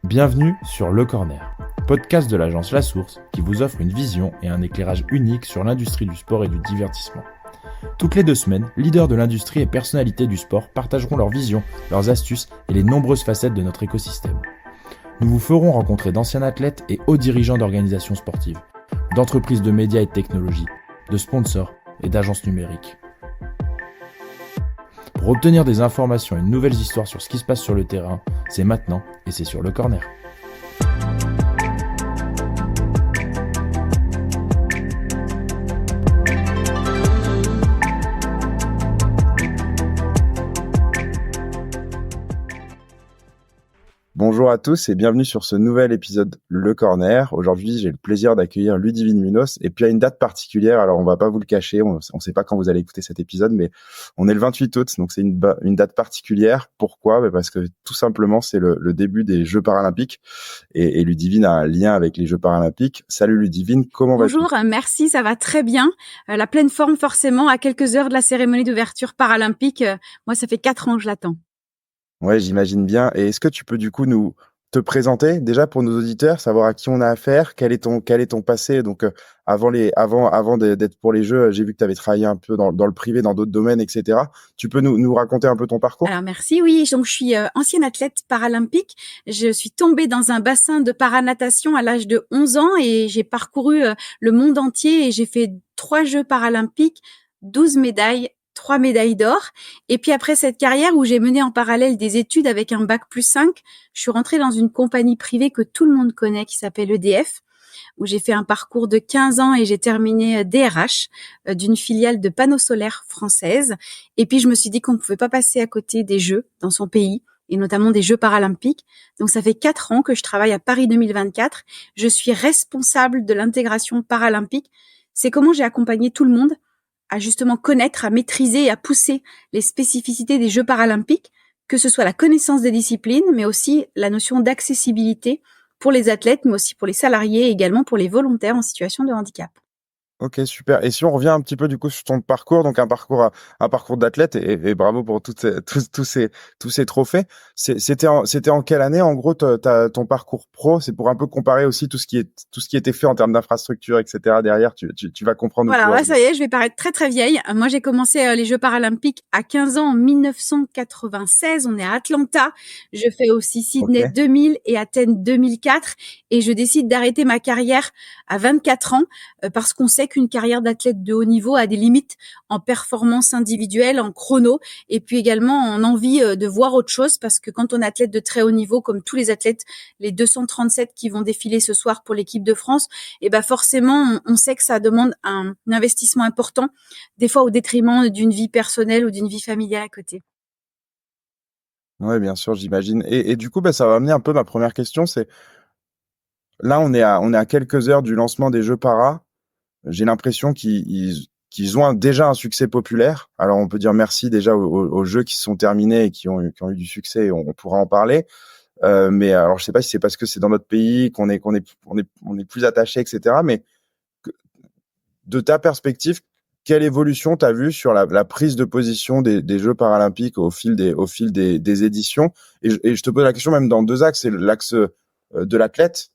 Bienvenue sur Le Corner, podcast de l'agence La Source qui vous offre une vision et un éclairage unique sur l'industrie du sport et du divertissement. Toutes les 2 semaines, leaders de l'industrie et personnalités du sport partageront leurs visions, leurs astuces et les nombreuses facettes de notre écosystème. Nous vous ferons rencontrer d'anciens athlètes et hauts dirigeants d'organisations sportives, d'entreprises de médias et de technologies, de sponsors et d'agences numériques. Pour obtenir des informations et de nouvelles histoires sur ce qui se passe sur le terrain, c'est maintenant et c'est sur Le Corner. Bonjour à tous et bienvenue sur ce nouvel épisode Le Corner. Aujourd'hui, j'ai le plaisir d'accueillir Ludivine Munoz et puis à une date particulière. Alors, on va pas vous le cacher, on sait pas quand vous allez écouter cet épisode, mais on est le 28 août, donc c'est une date particulière. Pourquoi ? Parce que tout simplement, c'est le début des Jeux paralympiques et Ludivine a un lien avec les Jeux paralympiques. Salut Ludivine, comment vas-tu ? Bonjour, merci, ça va très bien. La pleine forme forcément, à quelques heures de la cérémonie d'ouverture paralympique. Moi, ça fait 4 ans que je l'attends. Ouais, j'imagine bien. Et est-ce que tu peux du coup nous te présenter déjà pour nos auditeurs, savoir à qui on a affaire, quel est ton passé. Donc avant d'être pour les Jeux, j'ai vu que tu avais travaillé un peu dans le privé, dans d'autres domaines, etc. Tu peux nous raconter un peu ton parcours ? Alors merci, oui. Donc je suis ancienne athlète paralympique. Je suis tombée dans un bassin de paranatation à l'âge de 11 ans et j'ai parcouru le monde entier et j'ai fait 3 Jeux paralympiques, 12 médailles. 3 médailles d'or. Et puis après cette carrière où j'ai mené en parallèle des études avec un bac+5, je suis rentrée dans une compagnie privée que tout le monde connaît qui s'appelle EDF, où j'ai fait un parcours de 15 ans et j'ai terminé DRH d'une filiale de panneaux solaires française. Et puis je me suis dit qu'on ne pouvait pas passer à côté des Jeux dans son pays, et notamment des Jeux paralympiques. Donc ça fait 4 ans que je travaille à Paris 2024. Je suis responsable de l'intégration paralympique. C'est comment j'ai accompagné tout le monde à justement connaître, à maîtriser et à pousser les spécificités des Jeux paralympiques, que ce soit la connaissance des disciplines, mais aussi la notion d'accessibilité pour les athlètes, mais aussi pour les salariés et également pour les volontaires en situation de handicap. Ok, super. Et si on revient un petit peu du coup sur ton parcours, donc un parcours d'athlète et bravo pour tous ces trophées. C'était en quelle année en gros ton parcours pro? C'est pour un peu comparer aussi tout ce qui était fait en termes d'infrastructure, etc. Derrière, tu vas comprendre. Voilà, ouais, ça y est, je vais paraître très très vieille. Moi, j'ai commencé les Jeux paralympiques à 15 ans en 1996. On est à Atlanta. Je fais aussi Sydney 2000 et Athènes 2004. Et je décide d'arrêter ma carrière à 24 ans parce qu'on sait qu'une carrière d'athlète de haut niveau a des limites en performance individuelle, en chrono, et puis également en envie de voir autre chose, parce que quand on est athlète de très haut niveau, comme tous les athlètes, les 237 qui vont défiler ce soir pour l'équipe de France, et ben forcément, on sait que ça demande un investissement important, des fois au détriment d'une vie personnelle ou d'une vie familiale à côté. Ouais, bien sûr, j'imagine. Et du coup, ça va amener un peu ma première question, c'est là, on est à quelques heures du lancement des Jeux para. J'ai l'impression qu'ils ont déjà un succès populaire. Alors, on peut dire merci déjà aux Jeux qui se sont terminés et qui ont eu du succès. On pourra en parler. Mais alors, je sais pas si c'est parce que c'est dans notre pays qu'on est plus attaché, etc. Mais de ta perspective, quelle évolution t'as vu sur la prise de position des Jeux paralympiques au fil des éditions? Et je te pose la question même dans 2 axes. C'est l'axe de l'athlète,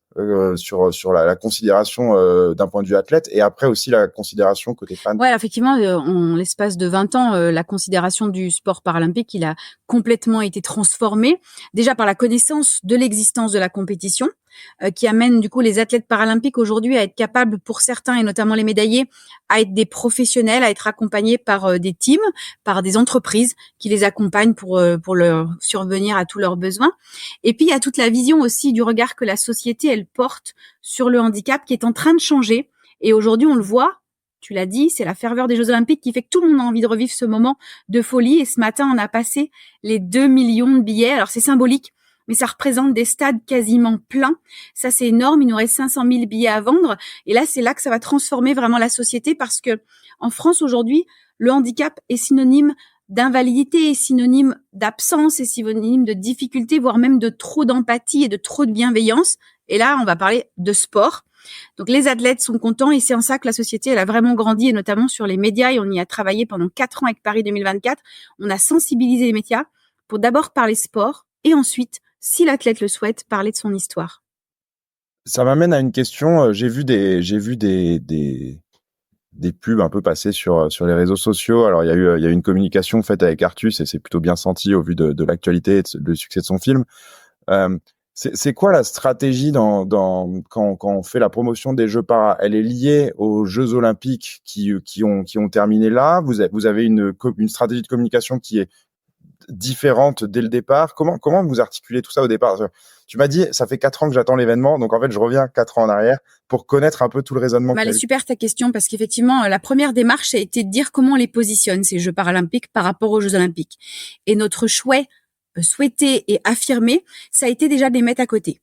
sur la considération d'un point de vue athlète, et après aussi la considération côté fan. Ouais, effectivement, en l'espace de 20 ans, la considération du sport paralympique, il a complètement été transformé. Déjà par la connaissance de l'existence de la compétition, qui amène du coup les athlètes paralympiques aujourd'hui à être capables, pour certains et notamment les médaillés, à être des professionnels, à être accompagnés par des teams, par des entreprises qui les accompagnent pour leur survenir à tous leurs besoins. Et puis il y a toute la vision aussi du regard que la société elle porte sur le handicap qui est en train de changer. Et aujourd'hui on le voit. Tu l'as dit, c'est la ferveur des Jeux Olympiques qui fait que tout le monde a envie de revivre ce moment de folie. Et ce matin, on a passé les 2 millions de billets. Alors, c'est symbolique, mais ça représente des stades quasiment pleins. Ça, c'est énorme. Il nous reste 500 000 billets à vendre. Et là, c'est là que ça va transformer vraiment la société, parce que en France, aujourd'hui, le handicap est synonyme d'invalidité, est synonyme d'absence, est synonyme de difficulté, voire même de trop d'empathie et de trop de bienveillance. Et là, on va parler de sport. Donc les athlètes sont contents et c'est en ça que la société elle a vraiment grandi, et notamment sur les médias, et on y a travaillé pendant 4 ans avec Paris 2024. On a sensibilisé les médias pour d'abord parler sport et ensuite si l'athlète le souhaite, parler de son histoire. Ça m'amène à une question. J'ai vu des pubs un peu passer sur les réseaux sociaux. Alors il y a eu une communication faite avec Artus et c'est plutôt bien senti au vu de l'actualité et du succès de son film. C'est quoi la stratégie quand on fait la promotion des Jeux para? Elle est liée aux Jeux Olympiques qui ont terminé là. Vous avez une stratégie de communication qui est différente dès le départ. Comment vous articulez tout ça au départ? Tu m'as dit, ça fait 4 ans que j'attends l'événement, donc en fait, je reviens 4 ans en arrière pour connaître un peu tout le raisonnement. Elle est super ta question, parce qu'effectivement, la première démarche a été de dire comment on les positionne, ces Jeux paralympiques, par rapport aux Jeux olympiques. Et notre souhaité et affirmé, ça a été déjà de les mettre à côté.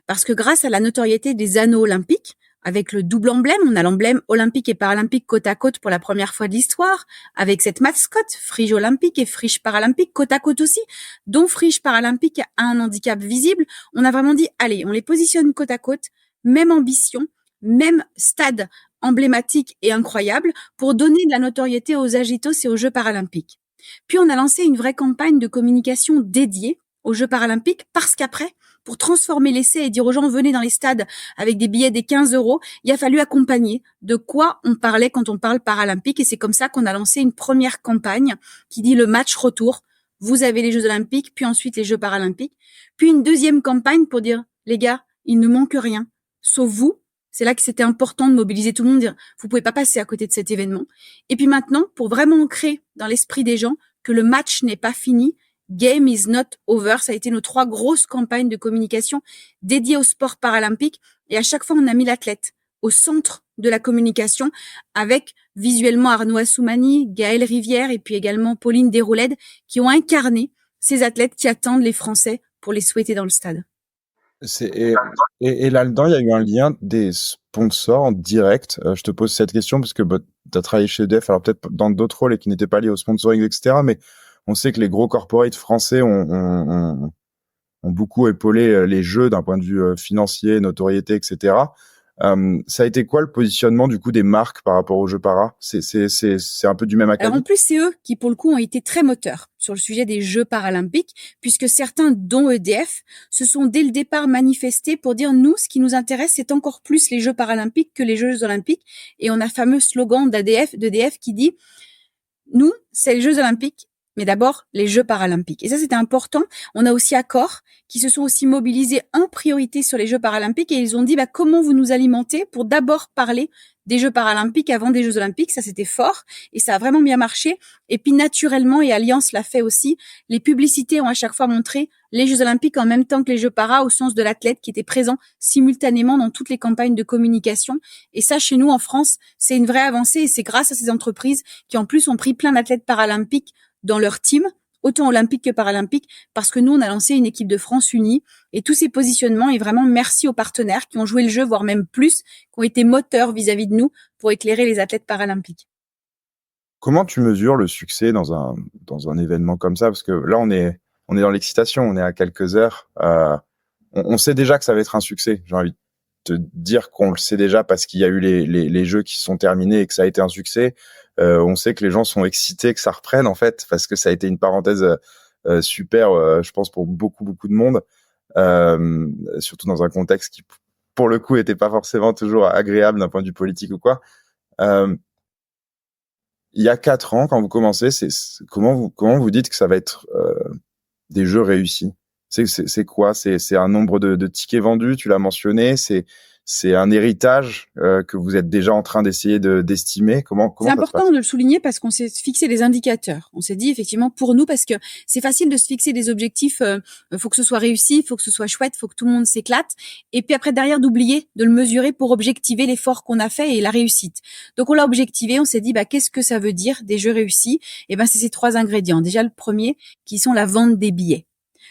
Parce que grâce à la notoriété des anneaux olympiques, avec le double emblème, on a l'emblème olympique et paralympique côte à côte pour la première fois de l'histoire, avec cette mascotte, Frige olympique et Frige paralympique côte à côte aussi, dont Frige paralympique a un handicap visible. On a vraiment dit, allez, on les positionne côte à côte, même ambition, même stade emblématique et incroyable, pour donner de la notoriété aux Agitos et aux Jeux paralympiques. Puis on a lancé une vraie campagne de communication dédiée aux Jeux paralympiques, parce qu'après, pour transformer l'essai et dire aux gens venez dans les stades avec des billets des 15 €, il a fallu accompagner de quoi on parlait quand on parle paralympique, et c'est comme ça qu'on a lancé une première campagne qui dit le match retour. Vous avez les Jeux olympiques, puis ensuite les Jeux paralympiques, puis une deuxième campagne pour dire les gars, il ne manque rien, sauf vous. C'est là que c'était important de mobiliser tout le monde, dire vous pouvez pas passer à côté de cet événement. Et puis maintenant, pour vraiment ancrer dans l'esprit des gens que le match n'est pas fini, Game is not over. Ça a été nos 3 grosses campagnes de communication dédiées au sport paralympique. Et à chaque fois, on a mis l'athlète au centre de la communication, avec visuellement Arnaud Assoumani, Gaël Rivière et puis également Pauline Desroulèdes, qui ont incarné ces athlètes qui attendent les Français pour les souhaiter dans le stade. Et là-dedans, il y a eu un lien des sponsors en direct. Je te pose cette question parce que tu as travaillé chez EDF, alors peut-être dans d'autres rôles et qui n'étaient pas liés au sponsoring, etc. Mais on sait que les gros corporates français ont beaucoup épaulé les Jeux d'un point de vue financier, notoriété, etc. Ça a été quoi le positionnement du coup des marques par rapport aux Jeux para? C'est un peu du même acabit. Alors en plus, c'est eux qui pour le coup ont été très moteurs sur le sujet des Jeux paralympiques, puisque certains, dont EDF, se sont dès le départ manifestés pour dire nous, ce qui nous intéresse, c'est encore plus les Jeux paralympiques que les Jeux olympiques. Et on a un fameux slogan d'EDF qui dit nous, c'est les Jeux olympiques, mais d'abord les Jeux paralympiques. Et ça, c'était important. On a aussi Accor qui se sont aussi mobilisés en priorité sur les Jeux paralympiques, et ils ont dit comment vous nous alimentez pour d'abord parler des Jeux paralympiques avant des Jeux olympiques. Ça, c'était fort et ça a vraiment bien marché. Et puis naturellement, et Alliance l'a fait aussi, les publicités ont à chaque fois montré les Jeux olympiques en même temps que les Jeux para, au sens de l'athlète qui était présent simultanément dans toutes les campagnes de communication. Et ça, chez nous en France, c'est une vraie avancée, et c'est grâce à ces entreprises qui en plus ont pris plein d'athlètes paralympiques dans leur team, autant olympique que paralympique, parce que nous, on a lancé une équipe de France unie, et tous ces positionnements, et vraiment merci aux partenaires qui ont joué le jeu, voire même plus, qui ont été moteurs vis-à-vis de nous pour éclairer les athlètes paralympiques. Comment tu mesures le succès dans un événement comme ça? Parce que là, on est dans l'excitation, on est à quelques heures. On sait déjà que ça va être un succès. J'ai envie de te dire qu'on le sait déjà parce qu'il y a eu les Jeux qui se sont terminés et que ça a été un succès. On sait que les gens sont excités que ça reprenne, en fait, parce que ça a été une parenthèse super, je pense, pour beaucoup de monde, surtout dans un contexte qui, pour le coup, était pas forcément toujours agréable d'un point de vue politique ou quoi. Il y a 4 ans, quand vous commencez, comment vous dites que ça va être des Jeux réussis? C'est quoi? C'est un nombre de tickets vendus, tu l'as mentionné, c'est un héritage que vous êtes déjà en train d'essayer d'estimer. Comment c'est important de le souligner parce qu'on s'est fixé des indicateurs. On s'est dit effectivement pour nous, parce que c'est facile de se fixer des objectifs. Faut que ce soit réussi, faut que ce soit chouette, faut que tout le monde s'éclate. Et puis après derrière d'oublier de le mesurer pour objectiver l'effort qu'on a fait et la réussite. Donc on l'a objectivé. On s'est dit qu'est-ce que ça veut dire des Jeux réussis? Et c'est ces 3 ingrédients. Déjà le premier qui sont la vente des billets.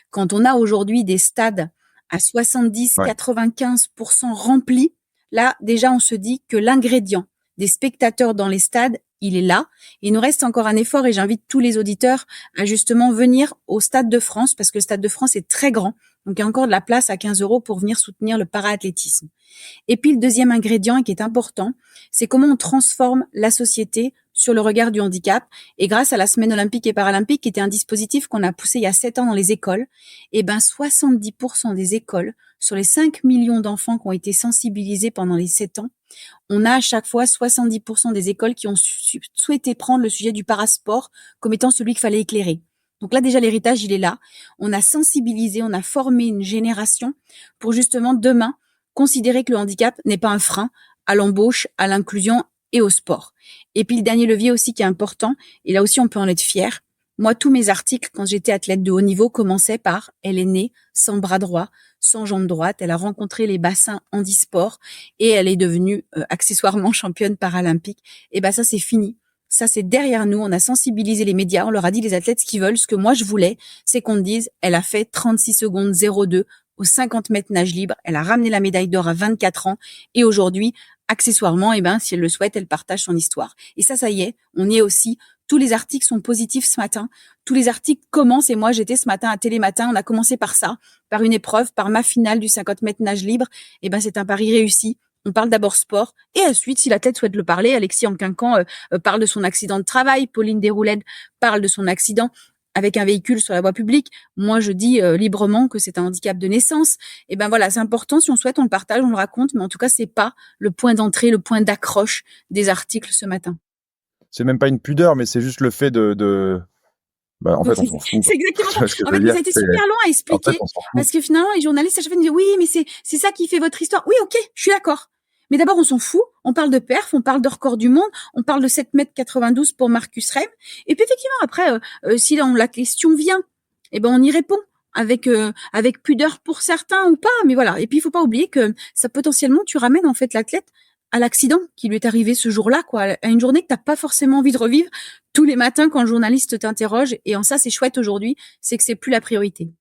Quand on a aujourd'hui des stades à 70-95% remplis, là, déjà, on se dit que l'ingrédient des spectateurs dans les stades, il est là. Il nous reste encore un effort, et j'invite tous les auditeurs à justement venir au Stade de France, parce que le Stade de France est très grand. Donc, il y a encore de la place à 15 € pour venir soutenir le para-athlétisme. Et puis, le deuxième ingrédient et qui est important, c'est comment on transforme la société sur le regard du handicap. Et grâce à la semaine olympique et paralympique, qui était un dispositif qu'on a poussé il y a 7 ans dans les écoles, 70% des écoles, sur les 5 millions d'enfants qui ont été sensibilisés pendant les 7 ans, on a à chaque fois 70% des écoles qui ont souhaité prendre le sujet du parasport comme étant celui qu'il fallait éclairer. Donc là, déjà, l'héritage, il est là. On a sensibilisé, on a formé une génération pour justement demain considérer que le handicap n'est pas un frein à l'embauche, à l'inclusion et au sport. Et puis le dernier levier aussi qui est important, et là aussi on peut en être fier. Moi, tous mes articles, quand j'étais athlète de haut niveau, commençaient par « Elle est née sans bras droit, sans jambe droite, elle a rencontré les bassins handisport et elle est devenue accessoirement championne paralympique. » Et ça, c'est fini. Ça, c'est derrière nous. On a sensibilisé les médias. On leur a dit les athlètes ce qu'ils veulent. Ce que moi, je voulais, c'est qu'on dise « Elle a fait 36 secondes 02 aux 50 mètres nage libre. Elle a ramené la médaille d'or à 24 ans. Et aujourd'hui, accessoirement, si elle le souhaite, elle partage son histoire. » Et ça y est, on y est aussi. Tous les articles sont positifs ce matin. Tous les articles commencent. Et moi, j'étais ce matin à Télématin. On a commencé par ça, par une épreuve, par ma finale du 50 mètres nage libre. C'est un pari réussi. On parle d'abord sport. Et ensuite, si l'athlète souhaite le parler, Alexis Anquincan parle de son accident de travail. Pauline Desrouledes parle de son accident avec un véhicule sur la voie publique. Moi, je dis librement que c'est un handicap de naissance. Voilà, c'est important. Si on souhaite, on le partage, on le raconte. Mais en tout cas, c'est pas le point d'entrée, le point d'accroche des articles ce matin. C'est même pas une pudeur, mais c'est juste le fait en fait, on s'en fout. C'est exactement ça. En fait, ça a été super long à expliquer. En fait, parce que finalement, les journalistes, à chaque fois, me disent, oui, mais c'est ça qui fait votre histoire. Oui, ok, je suis d'accord. Mais d'abord, on s'en fout. On parle de perf, on parle de record du monde, on parle de 7,92 m pour Marcus Rem. Et puis, effectivement, après, si la question vient, on y répond. Avec pudeur pour certains ou pas. Mais voilà. Et puis, il faut pas oublier que ça, potentiellement, tu ramènes, en fait, l'athlète à l'accident qui lui est arrivé ce jour-là, à une journée que t'as pas forcément envie de revivre tous les matins quand le journaliste t'interroge. Et en ça, c'est chouette aujourd'hui, c'est que c'est plus la priorité.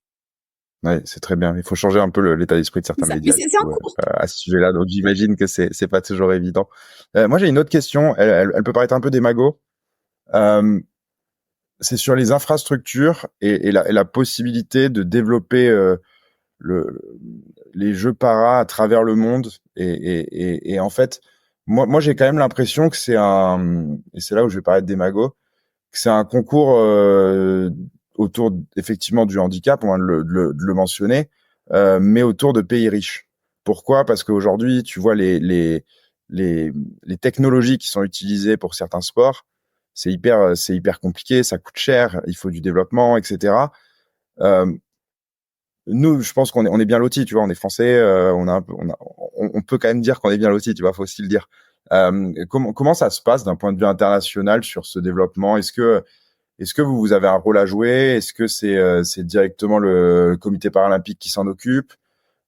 Ouais, c'est très bien. Il faut changer un peu l'état d'esprit de certains médias c'est en cours. À ce sujet-là. Donc j'imagine que c'est pas toujours évident. Moi, j'ai une autre question. Elle peut paraître un peu démago. C'est sur les infrastructures et la possibilité de développer les jeux para à travers le monde et en fait moi j'ai quand même l'impression que c'est et c'est là où je vais paraître démago, que c'est un concours autour effectivement du handicap, on vient de le mentionner, mais autour de pays riches. Pourquoi? Parce qu'aujourd'hui tu vois les technologies qui sont utilisées pour certains sports, c'est hyper compliqué, ça coûte cher, il faut du développement, etc. Nous, je pense qu'on est bien lotis, tu vois, on est français, on peut quand même dire qu'on est bien lotis, tu vois, faut aussi le dire. Comment ça se passe d'un point de vue international sur ce développement? Est-ce que vous avez un rôle à jouer? Est-ce que c'est directement le comité paralympique qui s'en occupe?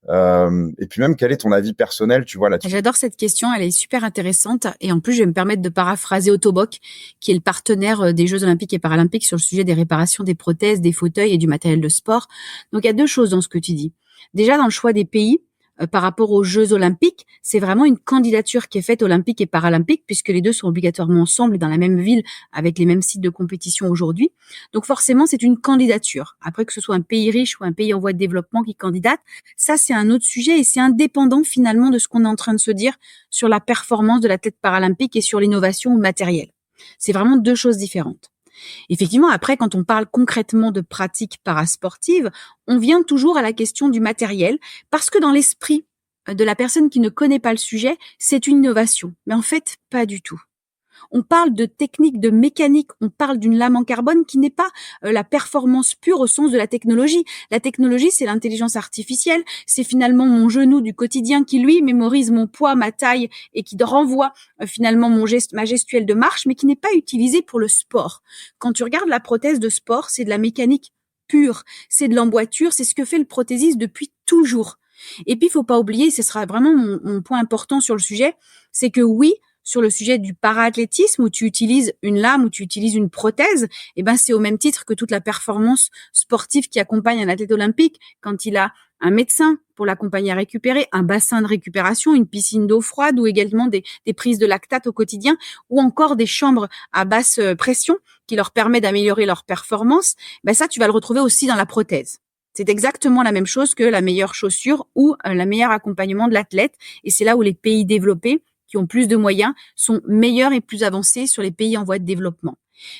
Et puis même, quel est ton avis personnel, tu vois, là-dessus? J'adore cette question, elle est super intéressante. Et en plus, je vais me permettre de paraphraser Autoboc, qui est le partenaire des Jeux Olympiques et Paralympiques sur le sujet des réparations des prothèses, des fauteuils et du matériel de sport. Donc, il y a deux choses dans ce que tu dis. Déjà, dans le choix des pays, par rapport aux Jeux Olympiques, c'est vraiment une candidature qui est faite olympique et paralympique, puisque les deux sont obligatoirement ensemble et dans la même ville, avec les mêmes sites de compétition aujourd'hui. Donc forcément, c'est une candidature. Après, que ce soit un pays riche ou un pays en voie de développement qui candidate, ça c'est un autre sujet et c'est indépendant finalement de ce qu'on est en train de se dire sur la performance de l'athlète paralympique et sur l'innovation ou le matériel. C'est vraiment deux choses différentes. Effectivement, après, quand on parle concrètement de pratiques parasportives, on vient toujours à la question du matériel, parce que dans l'esprit de la personne qui ne connaît pas le sujet, c'est une innovation. Mais en fait, pas du tout. On parle de technique, de mécanique, on parle d'une lame en carbone qui n'est pas la performance pure au sens de la technologie. La technologie, c'est l'intelligence artificielle, c'est finalement mon genou du quotidien qui, lui, mémorise mon poids, ma taille et qui renvoie finalement ma gestuelle de marche, mais qui n'est pas utilisée pour le sport. Quand tu regardes la prothèse de sport, c'est de la mécanique pure, c'est de l'emboîture, c'est ce que fait le prothésiste depuis toujours. Et puis, il faut pas oublier, ce sera vraiment mon point important sur le sujet, c'est que oui, sur le sujet du para-athlétisme où tu utilises une lame, où tu utilises une prothèse, c'est au même titre que toute la performance sportive qui accompagne un athlète olympique quand il a un médecin pour l'accompagner à récupérer, un bassin de récupération, une piscine d'eau froide ou également des prises de lactate au quotidien ou encore des chambres à basse pression qui leur permettent d'améliorer leur performance. Ça, tu vas le retrouver aussi dans la prothèse. C'est exactement la même chose que la meilleure chaussure ou le meilleur accompagnement de l'athlète. Et c'est là où les pays développés, qui ont plus de moyens, sont meilleurs et plus avancés sur les pays en voie de développement.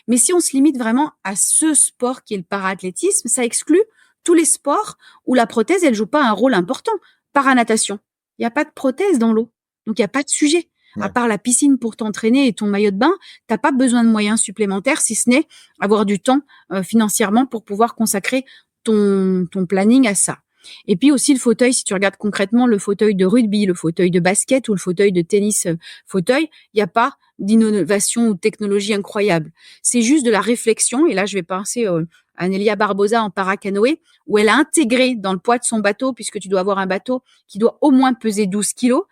Mais si on se limite vraiment à ce sport qui est le para-athlétisme, ça exclut tous les sports où la prothèse, elle joue pas un rôle important. Para-natation, il n'y a pas de prothèse dans l'eau, donc il n'y a pas de sujet. À part la piscine pour t'entraîner et ton maillot de bain, t'as pas besoin de moyens supplémentaires, si ce n'est avoir du temps financièrement pour pouvoir consacrer ton planning à ça. Et puis aussi le fauteuil, si tu regardes concrètement le fauteuil de rugby, le fauteuil de basket ou le fauteuil de tennis fauteuil, il n'y a pas d'innovation ou de technologie incroyable. C'est juste de la réflexion. Et là, je vais penser à Nelia Barbosa en paracanoë, où elle a intégré dans le poids de son bateau, puisque tu dois avoir un bateau qui doit au moins peser 12 kilos.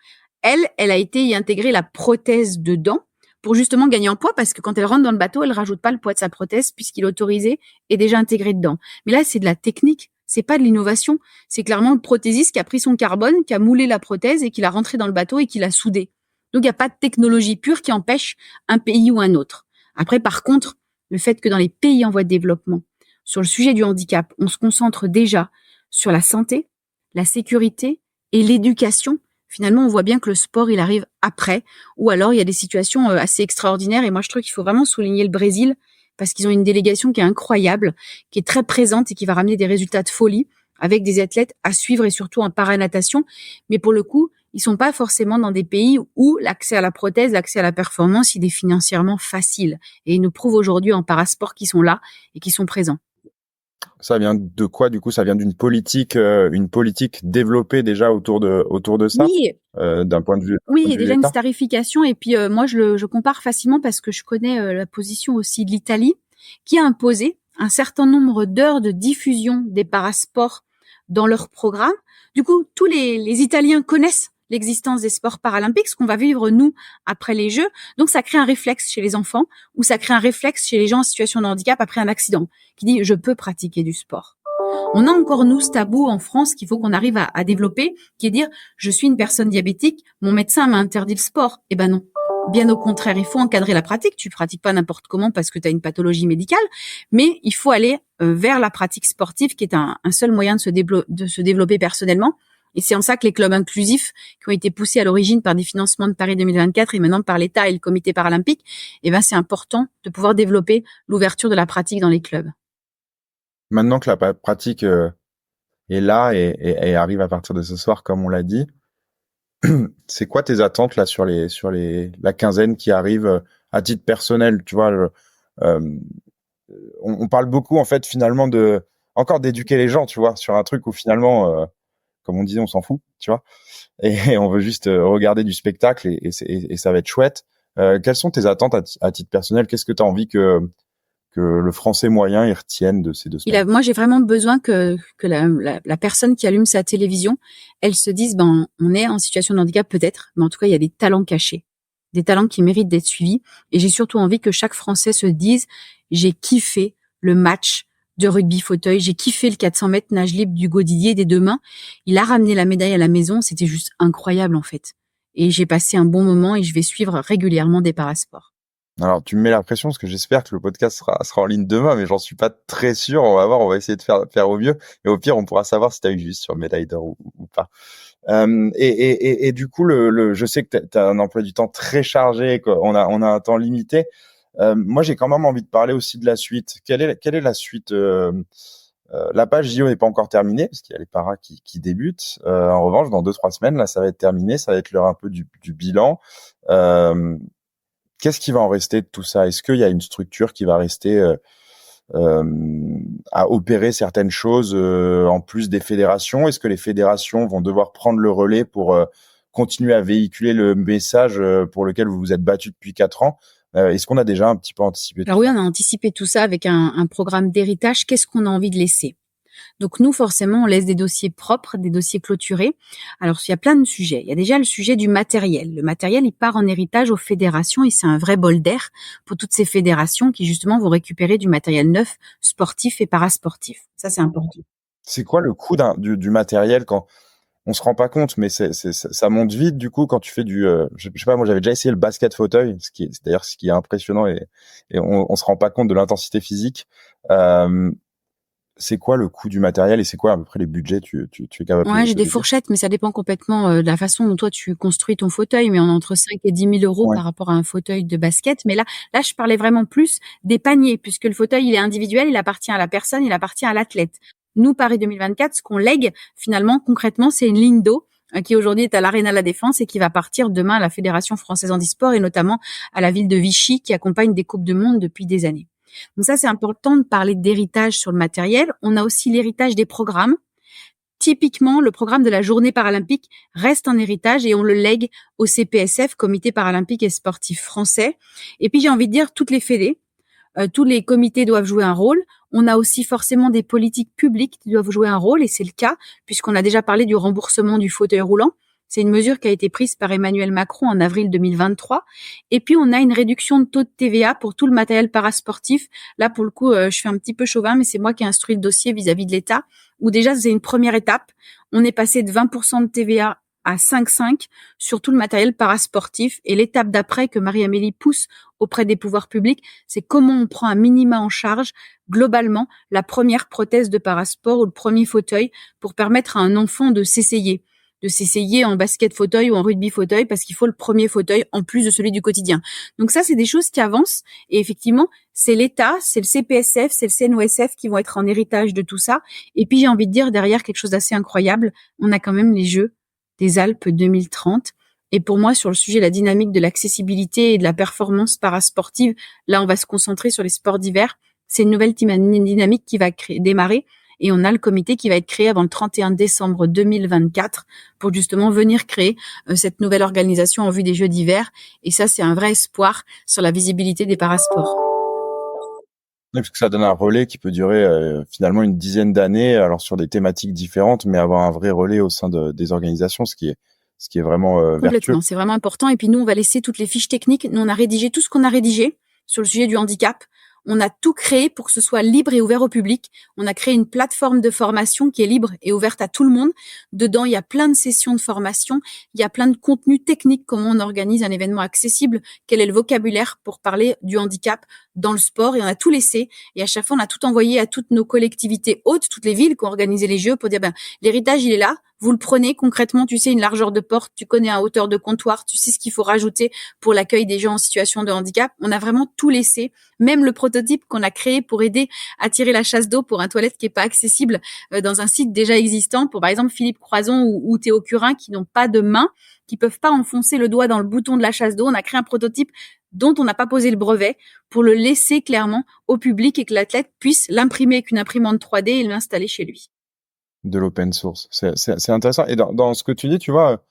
Elle a été y intégrer la prothèse dedans pour justement gagner en poids, parce que quand elle rentre dans le bateau, elle rajoute pas le poids de sa prothèse puisqu'il est autorisé et déjà intégré dedans. Mais là, c'est de la technique, c'est pas de l'innovation. C'est clairement le prothésiste qui a pris son carbone, qui a moulé la prothèse et qui l'a rentré dans le bateau et qui l'a soudé. Donc, il n'y a pas de technologie pure qui empêche un pays ou un autre. Après, par contre, le fait que dans les pays en voie de développement, sur le sujet du handicap, on se concentre déjà sur la santé, la sécurité et l'éducation. Finalement, on voit bien que le sport, il arrive après, ou alors il y a des situations assez extraordinaires. Et moi, je trouve qu'il faut vraiment souligner le Brésil, parce qu'ils ont une délégation qui est incroyable, qui est très présente et qui va ramener des résultats de folie, avec des athlètes à suivre et surtout en paranatation. Mais pour le coup, ils sont pas forcément dans des pays où l'accès à la prothèse, l'accès à la performance, il est financièrement facile. Et ils nous prouvent aujourd'hui en parasport qu'ils sont là et qu'ils sont présents. Ça vient de quoi, du coup? Ça vient d'une politique, une politique développée déjà autour de ça, Oui, d'un point de vue il y a déjà une État? tarification. Et puis moi, je compare facilement parce que je connais la position aussi de l'Italie, qui a imposé un certain nombre d'heures de diffusion des parasports dans leur programme. Du coup, tous les Italiens connaissent l'existence des sports paralympiques, ce qu'on va vivre nous après les Jeux. Donc, ça crée un réflexe chez les enfants ou ça crée un réflexe chez les gens en situation de handicap après un accident qui dit je peux pratiquer du sport. On a encore, nous, ce tabou en France qu'il faut qu'on arrive à développer, qui est dire je suis une personne diabétique, mon médecin m'a interdit le sport. Eh ben non. Bien au contraire, il faut encadrer la pratique. Tu pratiques pas n'importe comment parce que tu as une pathologie médicale, mais il faut aller vers la pratique sportive qui est un seul moyen de se développer personnellement. Et c'est en ça que les clubs inclusifs qui ont été poussés à l'origine par des financements de Paris 2024 et maintenant par l'État et le comité paralympique, eh ben c'est important de pouvoir développer l'ouverture de la pratique dans les clubs. Maintenant que la pratique est là et arrive à partir de ce soir, comme on l'a dit, c'est quoi tes attentes là sur la quinzaine qui arrive à titre personnel, tu vois, on parle beaucoup en fait finalement encore d'éduquer les gens, tu vois, sur un truc où finalement, comme on disait, on s'en fout, tu vois, et on veut juste regarder du spectacle et ça va être chouette. Quelles sont tes attentes à titre personnel? Qu'est-ce que tu as envie que le français moyen y retienne de ces 2 semaines? Moi, j'ai vraiment besoin que la personne qui allume sa télévision, elle se dise, on est en situation de handicap peut-être, mais en tout cas, il y a des talents cachés, des talents qui méritent d'être suivis. Et j'ai surtout envie que chaque Français se dise, j'ai kiffé le match de rugby fauteuil, j'ai kiffé le 400 mètres nage libre d'Hugo Didier des 2 mains. Il a ramené la médaille à la maison, c'était juste incroyable en fait. Et j'ai passé un bon moment et je vais suivre régulièrement des parasports. Alors, tu me mets la pression parce que j'espère que le podcast sera en ligne demain, mais j'en suis pas très sûr. On va voir, on va essayer de faire au mieux. Et au pire, on pourra savoir si tu as eu juste sur médaille d'or ou pas. Et du coup, je sais que tu as un emploi du temps très chargé, qu'on a un temps limité. Moi, j'ai quand même envie de parler aussi de la suite. Quelle est la suite? La page JO n'est pas encore terminée parce qu'il y a les paras qui débutent. En revanche, dans 2-3 semaines, là, ça va être terminé. Ça va être l'heure un peu du bilan. Qu'est-ce qui va en rester de tout ça? Est-ce qu'il y a une structure qui va rester à opérer certaines choses en plus des fédérations? Est-ce que les fédérations vont devoir prendre le relais pour continuer à véhiculer le message pour lequel vous vous êtes battu depuis 4 ans? Est-ce qu'on a déjà un petit peu anticipé tout Alors oui, ça? on a anticipé tout ça avec un programme d'héritage. Qu'est-ce qu'on a envie de laisser? Donc nous, forcément, on laisse des dossiers propres, des dossiers clôturés. Alors, il y a plein de sujets. Il y a déjà le sujet du matériel. Le matériel, il part en héritage aux fédérations et c'est un vrai bol d'air pour toutes ces fédérations qui, justement, vont récupérer du matériel neuf, sportif et parasportif. Ça, c'est important. C'est quoi le coût du matériel quand on se rend pas compte, mais ça monte vite du coup quand tu fais je sais pas, moi j'avais déjà essayé le basket fauteuil, c'est d'ailleurs ce qui est impressionnant et on se rend pas compte de l'intensité physique. c'est quoi le coût du matériel et c'est quoi à peu près les budgets, tu es capable Ouais, j'ai de des les dire? fourchettes, mais ça dépend complètement de la façon dont toi tu construis ton fauteuil, mais on est entre 5 et 10 000 euros Ouais. par rapport à un fauteuil de basket. Mais là, je parlais vraiment plus des paniers, puisque le fauteuil, il est individuel, il appartient à la personne, il appartient à l'athlète. Nous, Paris 2024, ce qu'on lègue, finalement, concrètement, c'est une ligne d'eau qui aujourd'hui est à l'Arena La Défense et qui va partir demain à la Fédération française handisport et notamment à la ville de Vichy qui accompagne des Coupes du Monde depuis des années. Donc ça, c'est important de parler d'héritage sur le matériel. On a aussi l'héritage des programmes. Typiquement, le programme de la journée paralympique reste un héritage et on le lègue au CPSF, Comité paralympique et sportif français. Et puis, j'ai envie de dire, toutes les fédés, tous les comités doivent jouer un rôle. On a aussi forcément des politiques publiques qui doivent jouer un rôle, et c'est le cas, puisqu'on a déjà parlé du remboursement du fauteuil roulant. C'est une mesure qui a été prise par Emmanuel Macron en avril 2023. Et puis, on a une réduction de taux de TVA pour tout le matériel parasportif. Là, pour le coup, je suis un petit peu chauvin, mais c'est moi qui ai instruit le dossier vis-à-vis de l'État, où déjà, c'est une première étape. On est passé de 20% de TVA à 5,5 sur tout le matériel parasportif. Et l'étape d'après que Marie-Amélie pousse auprès des pouvoirs publics, c'est comment on prend un minima en charge, globalement, la première prothèse de parasport ou le premier fauteuil pour permettre à un enfant de s'essayer en basket fauteuil ou en rugby fauteuil parce qu'il faut le premier fauteuil en plus de celui du quotidien. Donc ça, c'est des choses qui avancent et effectivement, c'est l'État, c'est le CPSF, c'est le CNOSF qui vont être en héritage de tout ça. Et puis, j'ai envie de dire derrière quelque chose d'assez incroyable, on a quand même les Jeux des Alpes 2030. Et pour moi, sur le sujet de la dynamique de l'accessibilité et de la performance parasportive, là, on va se concentrer sur les sports d'hiver. C'est une nouvelle dynamique qui va démarrer. Et on a le comité qui va être créé avant le 31 décembre 2024 pour justement venir créer cette nouvelle organisation en vue des Jeux d'hiver. Et ça, c'est un vrai espoir sur la visibilité des parasports. Oui, parce que ça donne un relais qui peut durer finalement une dizaine d'années, alors sur des thématiques différentes, mais avoir un vrai relais au sein des organisations, ce qui est vraiment vertueux. Complètement, c'est vraiment important. Et puis nous, on va laisser toutes les fiches techniques. Nous, on a rédigé tout ce qu'on a rédigé sur le sujet du handicap. On a tout créé pour que ce soit libre et ouvert au public. On a créé une plateforme de formation qui est libre et ouverte à tout le monde. Dedans, il y a plein de sessions de formation. Il y a plein de contenus techniques, comment on organise un événement accessible, quel est le vocabulaire pour parler du handicap dans le sport. Et on a tout laissé. Et à chaque fois, on a tout envoyé à toutes nos collectivités hautes, toutes les villes qui ont organisé les Jeux pour dire, l'héritage, il est là. Vous le prenez concrètement, tu sais une largeur de porte, tu connais un hauteur de comptoir, tu sais ce qu'il faut rajouter pour l'accueil des gens en situation de handicap. On a vraiment tout laissé, même le prototype qu'on a créé pour aider à tirer la chasse d'eau pour un toilette qui est pas accessible dans un site déjà existant, pour par exemple Philippe Croison ou Théo Curin qui n'ont pas de main, qui peuvent pas enfoncer le doigt dans le bouton de la chasse d'eau. On a créé un prototype dont on n'a pas posé le brevet pour le laisser clairement au public et que l'athlète puisse l'imprimer avec une imprimante 3D et l'installer chez lui. De l'open source. C'est intéressant. Et dans ce que tu dis, tu vois,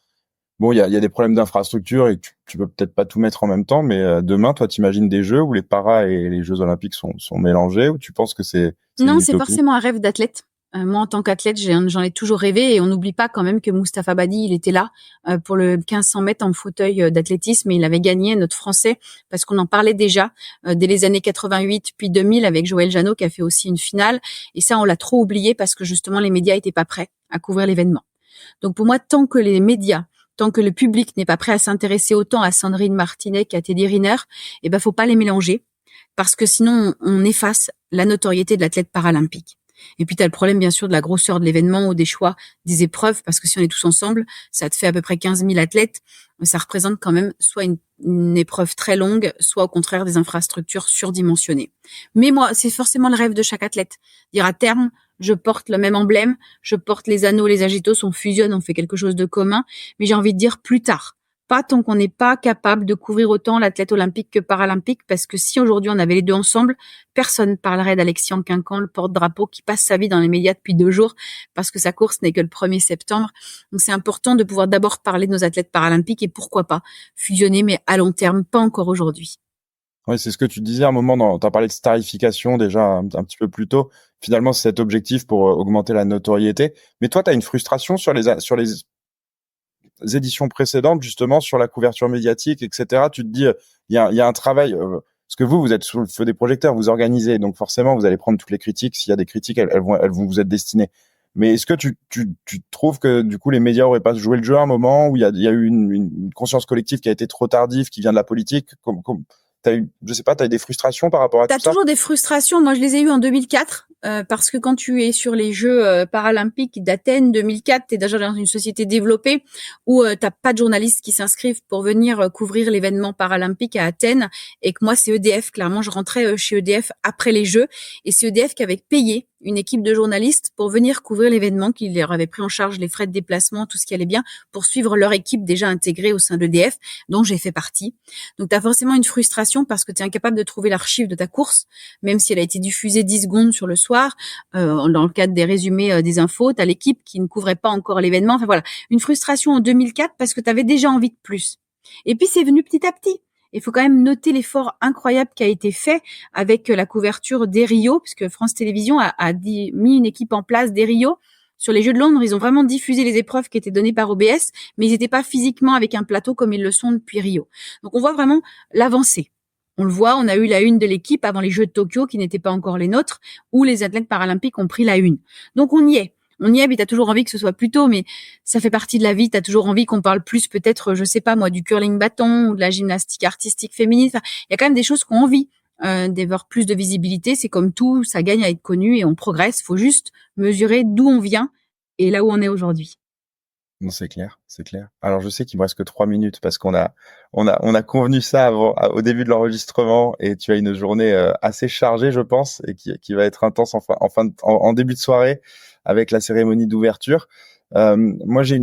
bon, il y a des problèmes d'infrastructure et tu peux peut-être pas tout mettre en même temps, mais demain, toi, t'imagines des jeux où les paras et les Jeux olympiques sont mélangés, ou tu penses que c'est une Non, c'est utopie? forcément un rêve d'athlète. Moi, en tant qu'athlète, j'en ai toujours rêvé et on n'oublie pas quand même que Mustapha Badi, il était là pour le 1500 mètres en fauteuil d'athlétisme et il avait gagné, notre Français, parce qu'on en parlait déjà dès les années 88 puis 2000 avec Joël Janot qui a fait aussi une finale. Et ça, on l'a trop oublié parce que justement, les médias étaient pas prêts à couvrir l'événement. Donc pour moi, tant que les médias, tant que le public n'est pas prêt à s'intéresser autant à Sandrine Martinet qu'à Teddy Riner, faut pas les mélanger parce que sinon on efface la notoriété de l'athlète paralympique. Et puis, tu as le problème, bien sûr, de la grosseur de l'événement ou des choix des épreuves, parce que si on est tous ensemble, ça te fait à peu près 15 000 athlètes. Ça représente quand même soit une épreuve très longue, soit au contraire des infrastructures surdimensionnées. Mais moi, c'est forcément le rêve de chaque athlète. Dire à terme, je porte le même emblème, je porte les anneaux, les agitos, on fusionne, on fait quelque chose de commun. Mais j'ai envie de dire plus tard. Pas tant qu'on n'est pas capable de couvrir autant l'athlète olympique que paralympique, parce que si aujourd'hui on avait les deux ensemble, personne parlerait d'Alexian Quincan, le porte-drapeau qui passe sa vie dans les médias depuis 2 jours, parce que sa course n'est que le 1er septembre. Donc c'est important de pouvoir d'abord parler de nos athlètes paralympiques et pourquoi pas fusionner, mais à long terme, pas encore aujourd'hui. Oui, c'est ce que tu disais à un moment, t'as parlé de starification déjà un petit peu plus tôt. Finalement, c'est cet objectif pour augmenter la notoriété. Mais toi, t'as une frustration sur les éditions précédentes, justement, sur la couverture médiatique, etc. Tu te dis, il y a un travail, parce que vous êtes sous le feu des projecteurs, vous organisez, donc forcément, vous allez prendre toutes les critiques. S'il y a des critiques, elles vont vous être destinées. Mais est-ce que tu trouves que, du coup, les médias auraient pas joué le jeu à un moment où il y a eu une conscience collective qui a été trop tardive, qui vient de la politique? je sais pas, t'as eu des frustrations par rapport à tout ça? T'as toujours des frustrations. Moi, je les ai eues en 2004. Parce que quand tu es sur les Jeux paralympiques d'Athènes 2004, tu es déjà dans une société développée où t'as pas de journalistes qui s'inscrivent pour venir couvrir l'événement paralympique à Athènes, et que moi c'est EDF, clairement je rentrais chez EDF après les Jeux, et c'est EDF qui avait payé une équipe de journalistes pour venir couvrir l'événement, qui leur avait pris en charge les frais de déplacement, tout ce qui allait bien, pour suivre leur équipe déjà intégrée au sein d'EDF, dont j'ai fait partie. Donc tu as forcément une frustration parce que tu es incapable de trouver l'archive de ta course, même si elle a été diffusée 10 secondes sur le soir, dans le cadre des résumés des infos, tu as l'équipe qui ne couvrait pas encore l'événement. Enfin voilà, une frustration en 2004 parce que tu avais déjà envie de plus. Et puis c'est venu petit à petit. Il faut quand même noter l'effort incroyable qui a été fait avec la couverture des Rio, puisque France Télévisions a mis une équipe en place des Rio. Sur les Jeux de Londres, ils ont vraiment diffusé les épreuves qui étaient données par OBS, mais ils n'étaient pas physiquement avec un plateau comme ils le sont depuis Rio. Donc on voit vraiment l'avancée. On le voit, on a eu la une de l'équipe avant les Jeux de Tokyo, qui n'étaient pas encore les nôtres, où les athlètes paralympiques ont pris la une. Donc on y est. On y est, mais t'as toujours envie que ce soit plus tôt, mais ça fait partie de la vie. T'as toujours envie qu'on parle plus, peut-être, je sais pas moi, du curling bâton ou de la gymnastique artistique féminine. Enfin, il y a quand même des choses qu'on a envie d'avoir plus de visibilité. C'est comme tout, ça gagne à être connu et on progresse. Faut juste mesurer d'où on vient et là où on est aujourd'hui. Non, c'est clair, c'est clair. Alors, je sais qu'il me reste que 3 minutes parce qu'on a convenu ça au début de l'enregistrement, et tu as une journée assez chargée, je pense, et qui va être intense en début de soirée avec la cérémonie d'ouverture. Moi, j'ai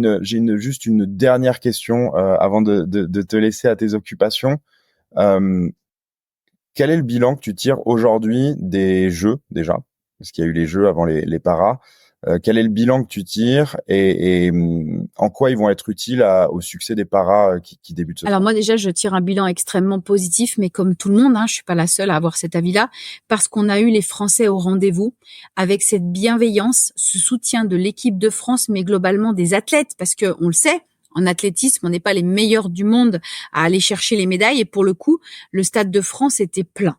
juste une dernière question avant de te laisser à tes occupations. Quel est le bilan que tu tires aujourd'hui des Jeux, déjà? Parce qu'il y a eu les Jeux avant les paras. Quel est le bilan que tu tires et en quoi ils vont être utiles au succès des paras qui débutent ce soir? Alors moi déjà, je tire un bilan extrêmement positif, mais comme tout le monde, je suis pas la seule à avoir cet avis-là, parce qu'on a eu les Français au rendez-vous avec cette bienveillance, ce soutien de l'équipe de France, mais globalement des athlètes, parce que on le sait. En athlétisme, on n'est pas les meilleurs du monde à aller chercher les médailles, et pour le coup, le Stade de France était plein.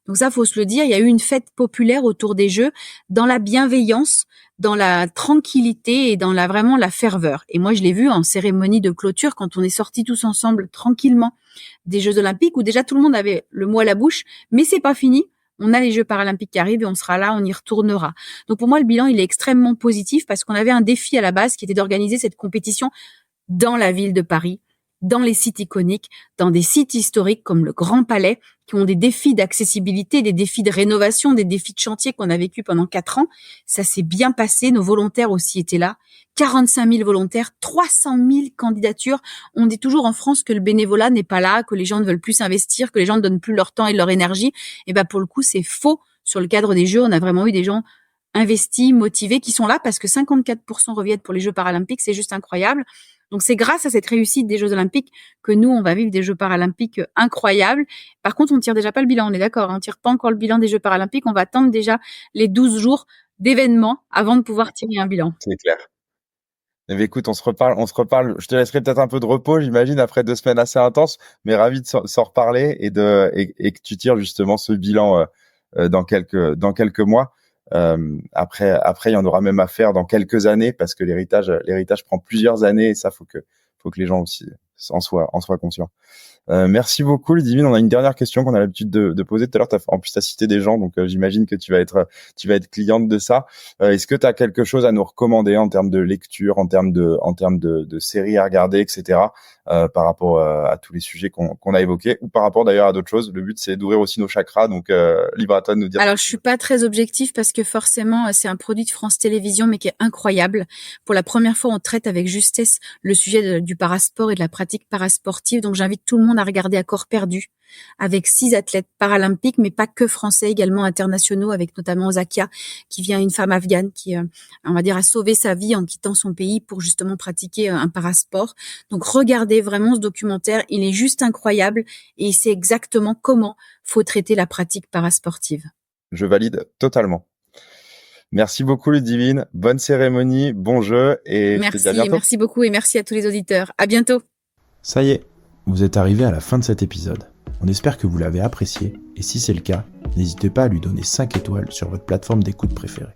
Donc ça, faut se le dire, il y a eu une fête populaire autour des Jeux, dans la bienveillance, dans la tranquillité et dans vraiment la ferveur. Et moi, je l'ai vu en cérémonie de clôture, quand on est sortis tous ensemble tranquillement des Jeux Olympiques, où déjà tout le monde avait le mot à la bouche, mais c'est pas fini. On a les Jeux Paralympiques qui arrivent et on sera là, on y retournera. Donc pour moi, le bilan, il est extrêmement positif, parce qu'on avait un défi à la base qui était d'organiser cette compétition dans la ville de Paris, dans les sites iconiques, dans des sites historiques comme le Grand Palais, qui ont des défis d'accessibilité, des défis de rénovation, des défis de chantier qu'on a vécu pendant 4 ans. Ça s'est bien passé. Nos volontaires aussi étaient là. 45 000 volontaires, 300 000 candidatures. On dit toujours en France que le bénévolat n'est pas là, que les gens ne veulent plus s'investir, que les gens ne donnent plus leur temps et leur énergie. Et ben, pour le coup, c'est faux. Sur le cadre des Jeux, on a vraiment eu des gens investis, motivés, qui sont là parce que 54% reviennent pour les Jeux paralympiques. C'est juste incroyable. Donc c'est grâce à cette réussite des Jeux olympiques que nous, on va vivre des Jeux paralympiques incroyables. Par contre, on tire déjà pas le bilan, on est d'accord, on tire pas encore le bilan des Jeux paralympiques, on va attendre déjà les 12 jours d'événements avant de pouvoir tirer un bilan. C'est clair. Eh bien, écoute, on se reparle. Je te laisserai peut-être un peu de repos, j'imagine, après 2 semaines assez intenses, mais ravi de s'en reparler et que tu tires justement ce bilan dans quelques mois. Après, il y en aura même à faire dans quelques années, parce que l'héritage prend plusieurs années, et ça, faut que les gens aussi en soient conscients. Merci beaucoup, Ludivine. On a une dernière question qu'on a l'habitude de poser tout à l'heure. En plus, t'as cité des gens, donc j'imagine que tu vas être cliente de ça. Est-ce que tu as quelque chose à nous recommander en termes de lecture, en termes de séries à regarder, etc., par rapport à tous les sujets qu'on a évoqués, ou par rapport d'ailleurs à d'autres choses? Le but, c'est d'ouvrir aussi nos chakras, donc libre à toi de nous dire. Alors, je suis pas très objective, parce que forcément, c'est un produit de France Télévisions, mais qui est incroyable. Pour la première fois, on traite avec justesse le sujet du parasport et de la pratique parasportive. Donc, j'invite tout le monde à regarder À corps perdu, avec 6 athlètes paralympiques, mais pas que français, également internationaux, avec notamment Zakia, qui vient, une femme afghane qui, on va dire, a sauvé sa vie en quittant son pays pour justement pratiquer un parasport. Donc, regardez vraiment ce documentaire. Il est juste incroyable et c'est exactement comment faut traiter la pratique parasportive. Je valide totalement. Merci beaucoup, Ludivine. Bonne cérémonie, bon jeu, et je te dis à bientôt. Merci beaucoup, et merci à tous les auditeurs. À bientôt. Ça y est, vous êtes arrivés à la fin de cet épisode. On espère que vous l'avez apprécié, et si c'est le cas, n'hésitez pas à lui donner 5 étoiles sur votre plateforme d'écoute préférée.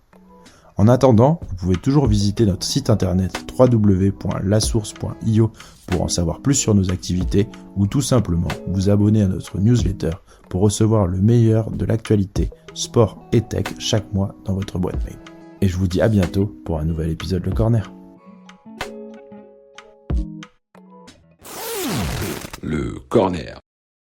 En attendant, vous pouvez toujours visiter notre site internet www.lasource.io pour en savoir plus sur nos activités ou tout simplement vous abonner à notre newsletter pour recevoir le meilleur de l'actualité, sport et tech chaque mois dans votre boîte mail. Et je vous dis à bientôt pour un nouvel épisode Le Corner. Le Corner.